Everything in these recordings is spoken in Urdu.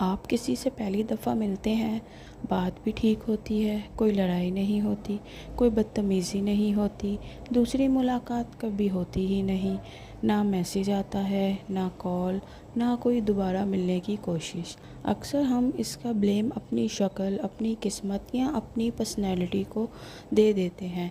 آپ کسی سے پہلی دفعہ ملتے ہیں، بات بھی ٹھیک ہوتی ہے، کوئی لڑائی نہیں ہوتی، کوئی بدتمیزی نہیں ہوتی، دوسری ملاقات کبھی ہوتی ہی نہیں، نہ میسیج آتا ہے، نہ کال، نہ کوئی دوبارہ ملنے کی کوشش۔ اکثر ہم اس کا بلیم اپنی شکل، اپنی قسمت یا اپنی پرسنالٹی کو دے دیتے ہیں۔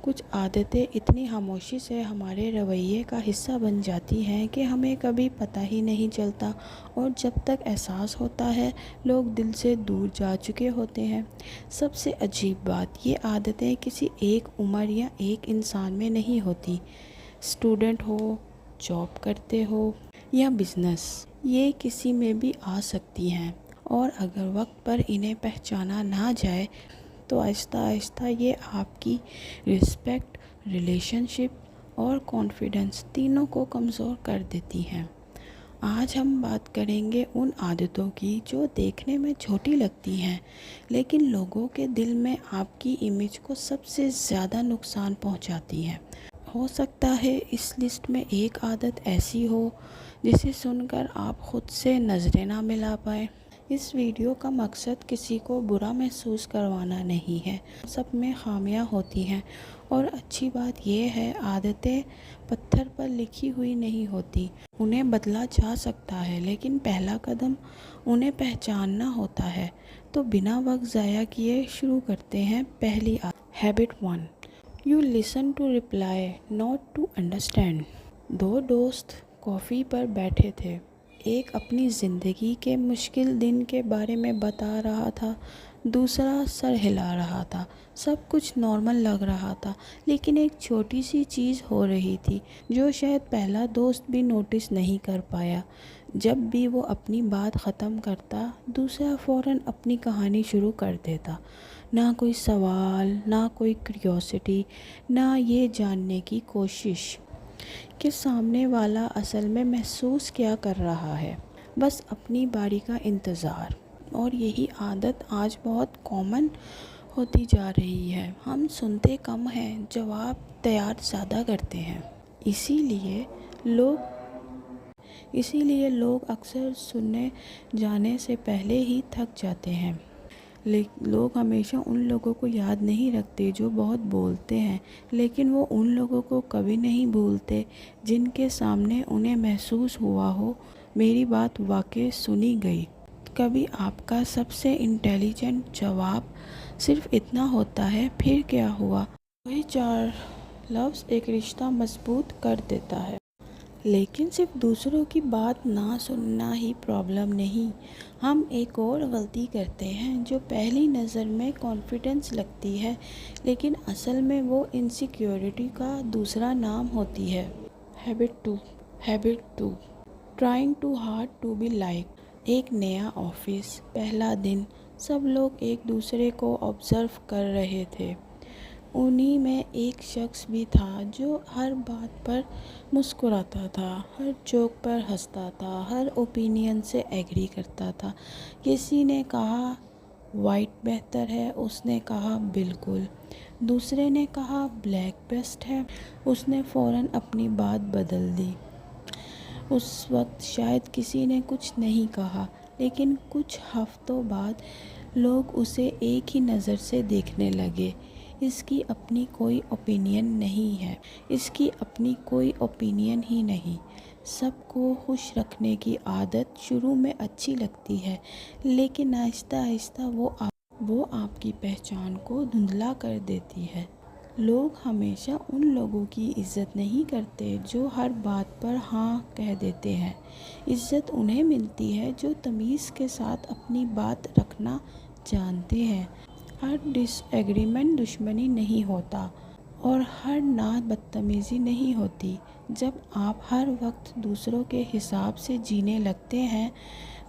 کچھ عادتیں اتنی خاموشی سے ہمارے رویے کا حصہ بن جاتی ہیں کہ ہمیں کبھی پتہ ہی نہیں چلتا، اور جب تک احساس ہوتا ہے لوگ دل سے دور جا چکے ہوتے ہیں۔ سب سے عجیب بات، یہ عادتیں کسی ایک عمر یا ایک انسان میں نہیں ہوتی۔ اسٹوڈنٹ ہو، جاب کرتے ہو یا بزنس، یہ کسی میں بھی آ سکتی ہیں، اور اگر وقت پر انہیں پہچانا نہ جائے تو آہستہ آہستہ یہ آپ کی رسپیکٹ، ریلیشن شپ اور کانفیڈنس تینوں کو کمزور کر دیتی ہیں۔ آج ہم بات کریں گے ان عادتوں کی جو دیکھنے میں چھوٹی لگتی ہیں لیکن لوگوں کے دل میں آپ کی امیج کو سب سے زیادہ نقصان پہنچاتی ہیں۔ ہو سکتا ہے اس لسٹ میں ایک عادت ایسی ہو جسے سن کر آپ خود سے نظریں نہ ملا پائیں۔ اس ویڈیو کا مقصد کسی کو برا محسوس کروانا نہیں ہے۔ سب میں خامیاں ہوتی ہیں، اور اچھی بات یہ ہے عادتیں پتھر پر لکھی ہوئی نہیں ہوتی، انہیں بدلا جا سکتا ہے، لیکن پہلا قدم انہیں پہچاننا ہوتا ہے۔ تو بنا وقت ضائع کیے شروع کرتے ہیں۔ پہلی عادت، habit 1، you listen to reply not to understand. دو دوست کافی پر بیٹھے تھے، ایک اپنی زندگی کے مشکل دن کے بارے میں بتا رہا تھا، دوسرا سر ہلا رہا تھا۔ سب کچھ نارمل لگ رہا تھا، لیکن ایک چھوٹی سی چیز ہو رہی تھی جو شاید پہلا دوست بھی نوٹس نہیں کر پایا۔ جب بھی وہ اپنی بات ختم کرتا، دوسرا فوراً اپنی کہانی شروع کر دیتا۔ نہ کوئی سوال، نہ کوئی کیوریوسٹی، نہ یہ جاننے کی کوشش کہ سامنے والا اصل میں محسوس کیا کر رہا ہے، بس اپنی باری کا انتظار۔ اور یہی عادت آج بہت کامن ہوتی جا رہی ہے۔ ہم سنتے کم ہیں، جواب تیار زیادہ کرتے ہیں۔ اسی لیے لوگ اکثر سننے جانے سے پہلے ہی تھک جاتے ہیں۔ لوگ ہمیشہ ان لوگوں کو یاد نہیں رکھتے جو بہت بولتے ہیں، لیکن وہ ان لوگوں کو کبھی نہیں بھولتے جن کے سامنے انہیں محسوس ہوا ہو میری بات واقعی سنی گئی۔ کبھی آپ کا سب سے انٹیلیجنٹ جواب صرف اتنا ہوتا ہے، پھر کیا ہوا؟ وہی چار لفظ ایک رشتہ مضبوط کر دیتا ہے۔ لیکن صرف دوسروں کی بات نہ سننا ہی پرابلم نہیں۔ ہم ایک اور غلطی کرتے ہیں جو پہلی نظر میں کانفیڈنس لگتی ہے، لیکن اصل میں وہ انسیکیورٹی کا دوسرا نام ہوتی ہے۔ Habit 2، trying to hard to be like. ایک نیا آفس، پہلا دن، سب لوگ ایک دوسرے کو آبزرو کر رہے تھے۔ انہی میں ایک شخص بھی تھا جو ہر بات پر مسکراتا تھا، ہر جوک پر ہنستا تھا، ہر اوپینین سے ایگری کرتا تھا۔ کسی نے کہا وائٹ بہتر ہے، اس نے کہا بالکل۔ دوسرے نے کہا بلیک بیسٹ ہے، اس نے فوراً اپنی بات بدل دی۔ اس وقت شاید کسی نے کچھ نہیں کہا، لیکن کچھ ہفتوں بعد لوگ اسے ایک ہی نظر سے دیکھنے لگے۔ اس کی اپنی کوئی اوپینین نہیں ہے، اس کی اپنی کوئی اوپینین ہی نہیں۔ سب کو خوش رکھنے کی عادت شروع میں اچھی لگتی ہے، لیکن آہستہ آہستہ وہ آپ کی پہچان کو دھندلا کر دیتی ہے۔ لوگ ہمیشہ ان لوگوں کی عزت نہیں کرتے جو ہر بات پر ہاں کہہ دیتے ہیں۔ عزت انہیں ملتی ہے جو تمیز کے ساتھ اپنی بات رکھنا جانتے ہیں۔ ہر ڈس ایگریمنٹ دشمنی نہیں ہوتا، اور ہر نہ بدتمیزی نہیں ہوتی۔ جب آپ ہر وقت دوسروں کے حساب سے جینے لگتے ہیں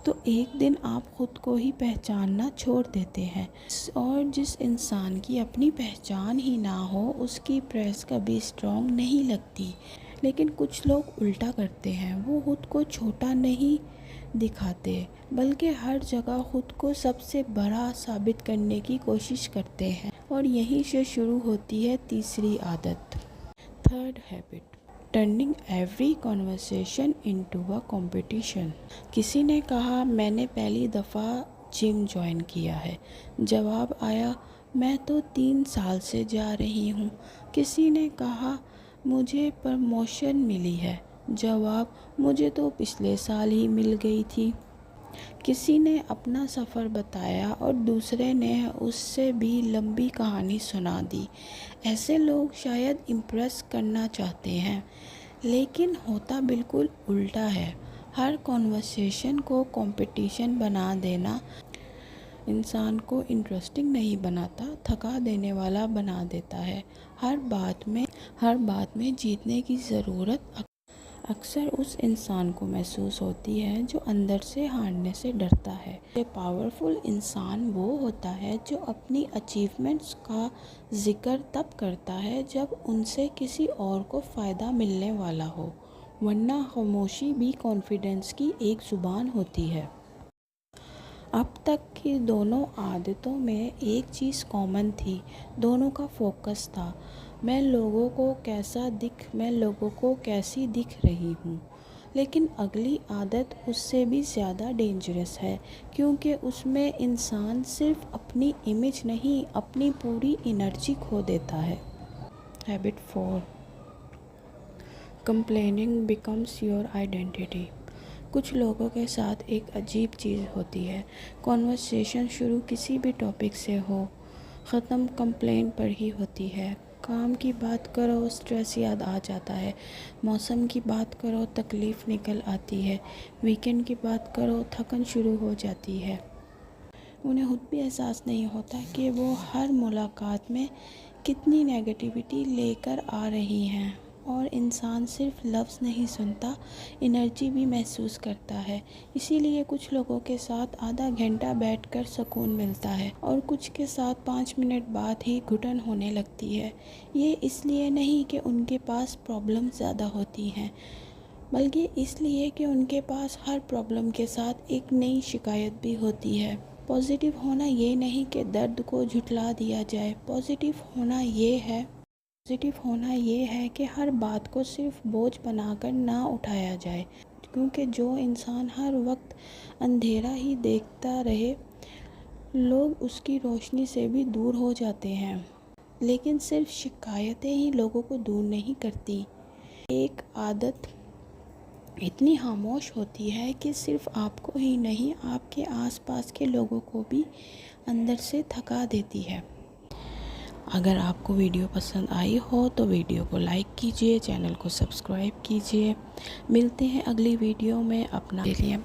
تو ایک دن آپ خود کو ہی پہچاننا چھوڑ دیتے ہیں، اور جس انسان کی اپنی پہچان ہی نہ ہو اس کی پریس کبھی اسٹرانگ نہیں لگتی۔ لیکن کچھ لوگ الٹا کرتے ہیں، وہ خود کو چھوٹا نہیں دکھاتے بلکہ ہر جگہ خود کو سب سے بڑا ثابت کرنے کی کوشش کرتے ہیں، اور یہیں سے شروع ہوتی ہے تیسری عادت، third habit, turning every conversation into a competition. کسی نے کہا میں نے پہلی دفعہ جم جوائن کیا ہے، جواب آیا میں تو 3 سال سے جا رہی ہوں۔ کسی نے کہا مجھے پروموشن ملی ہے، جواب مجھے تو پچھلے سال ہی مل گئی تھی۔ کسی نے اپنا سفر بتایا اور دوسرے نے اس سے بھی لمبی کہانی سنا دی۔ ایسے لوگ شاید امپریس کرنا چاہتے ہیں، لیکن ہوتا بالکل الٹا ہے۔ ہر کنورسیشن کو کمپٹیشن بنا دینا انسان کو انٹرسٹنگ نہیں بناتا، تھکا دینے والا بنا دیتا ہے۔ ہر بات میں جیتنے کی ضرورت اکثر اس انسان کو محسوس ہوتی ہے جو اندر سے ہارنے سے ڈرتا ہے۔ یہ پاورفل انسان وہ ہوتا ہے جو اپنی اچیومنٹس کا ذکر تب کرتا ہے جب ان سے کسی اور کو فائدہ ملنے والا ہو، ورنہ خاموشی بھی کانفیڈنس کی ایک زبان ہوتی ہے۔ اب تک کی دونوں عادتوں میں ایک چیز کامن تھی، دونوں کا فوکس تھا میں لوگوں کو کیسی دکھ رہی ہوں۔ لیکن اگلی عادت اس سے بھی زیادہ ڈینجرس ہے، کیونکہ اس میں انسان صرف اپنی امیج نہیں، اپنی پوری انرجی کھو دیتا ہے۔ Habit 4 complaining becomes your identity. کچھ لوگوں کے ساتھ ایک عجیب چیز ہوتی ہے، کنورسیشن شروع کسی بھی ٹاپک سے ہو، ختم کمپلین پر ہی ہوتی ہے۔ کام کی بات کرو اسٹریس یاد آ جاتا ہے، موسم کی بات کرو تکلیف نکل آتی ہے، ویکنڈ کی بات کرو تھکن شروع ہو جاتی ہے۔ انہیں خود بھی احساس نہیں ہوتا کہ وہ ہر ملاقات میں کتنی نیگیٹیوٹی لے کر آ رہی ہیں، اور انسان صرف لفظ نہیں سنتا، انرجی بھی محسوس کرتا ہے۔ اسی لیے کچھ لوگوں کے ساتھ آدھا گھنٹہ بیٹھ کر سکون ملتا ہے اور کچھ کے ساتھ 5 منٹ بعد ہی گھٹن ہونے لگتی ہے۔ یہ اس لیے نہیں کہ ان کے پاس پرابلم زیادہ ہوتی ہیں، بلکہ اس لیے کہ ان کے پاس ہر پرابلم کے ساتھ ایک نئی شکایت بھی ہوتی ہے۔ پازیٹیو ہونا یہ نہیں کہ درد کو جھٹلا دیا جائے، پازیٹیو ہونا یہ ہے کہ ہر بات کو صرف بوجھ بنا کر نہ اٹھایا جائے، کیونکہ جو انسان ہر وقت اندھیرا ہی دیکھتا رہے، لوگ اس کی روشنی سے بھی دور ہو جاتے ہیں۔ لیکن صرف شکایتیں ہی لوگوں کو دور نہیں کرتی۔ ایک عادت اتنی خاموش ہوتی ہے کہ صرف آپ کو ہی نہیں، آپ کے آس پاس کے لوگوں کو بھی اندر سے تھکا دیتی ہے۔ اگر آپ کو ویڈیو پسند آئی ہو تو ویڈیو کو لائک کیجیے، چینل کو سبسکرائب کیجیے۔ ملتے ہیں اگلی ویڈیو میں، اپنا کے لیے